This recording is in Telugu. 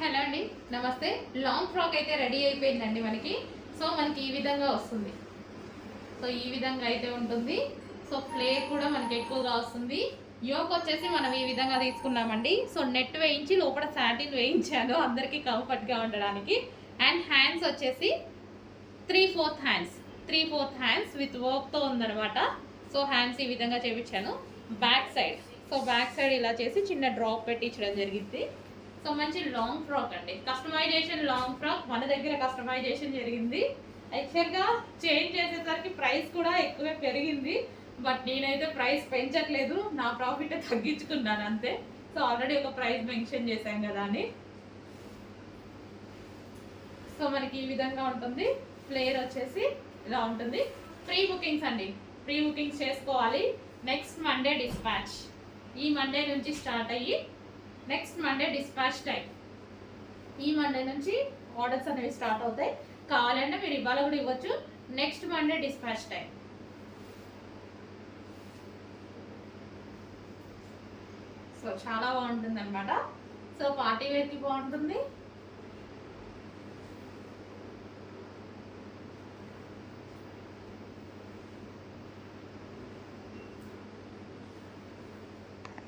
హలో అండి, నమస్తే. లాంగ్ ఫ్రాక్ అయితే రెడీ అయిపోయిందండి మనకి. సో మనకి ఈ విధంగా వస్తుంది. సో ఈ విధంగా అయితే ఉంటుంది. సో ఫ్లేర్ కూడా మనకి ఎక్కువగా వస్తుంది. యోక్ వచ్చేసి మనం ఈ విధంగా తీసుకున్నామండి. సో నెట్ వేయించి లోపల శాటిన్ వేయించాను అందరికీ కంఫర్ట్గా ఉండడానికి. అండ్ హ్యాండ్స్ వచ్చేసి 3/4 హ్యాండ్స్ 3/4 హ్యాండ్స్ విత్ వర్క్తో ఉందనమాట. సో హ్యాండ్స్ ఈ విధంగా చేయించాను. బ్యాక్ సైడ్ ఇలా చేసి చిన్న డ్రాప్ పెట్టించడం జరిగింది. సో మంచి లాంగ్ ఫ్రాక్ అండి, కస్టమైజేషన్ లాంగ్ ఫ్రాక్. మన దగ్గర కస్టమైజేషన్ జరిగింది. యాక్చువల్గా చేంజ్ చేసేసరికి ప్రైస్ కూడా ఎక్కువే పెరిగింది. బట్ నేనైతే ప్రైస్ పెంచట్లేదు, నా ప్రాఫిట్ తగ్గించుకున్నాను అంతే. సో ఆల్రెడీ ఒక ప్రైస్ మెన్షన్ చేశాం కదా అని. సో మనకి ఈ విధంగా ఉంటుంది. ఫ్లేర్ వచ్చేసి ఇలా ఉంటుంది. ప్రీ బుకింగ్స్ అండి, ప్రీ బుకింగ్స్ చేసుకోవాలి. Next Monday dispatch. ఈ మండే నుంచి స్టార్ట్ అయ్యి నెక్స్ట్ మండే డిస్పాచ్ టైం. ఈ మండే నుంచి ఆర్డర్స్ అనేవి స్టార్ట్ అవుతాయి. కావాలంటే మీరు ఇవాళ కూడా ఇవ్వచ్చు. Next Monday dispatch time. So చాలా బాగుంటుంది అనమాట. సో పార్టీ వేర్కి బాగుంటుంది,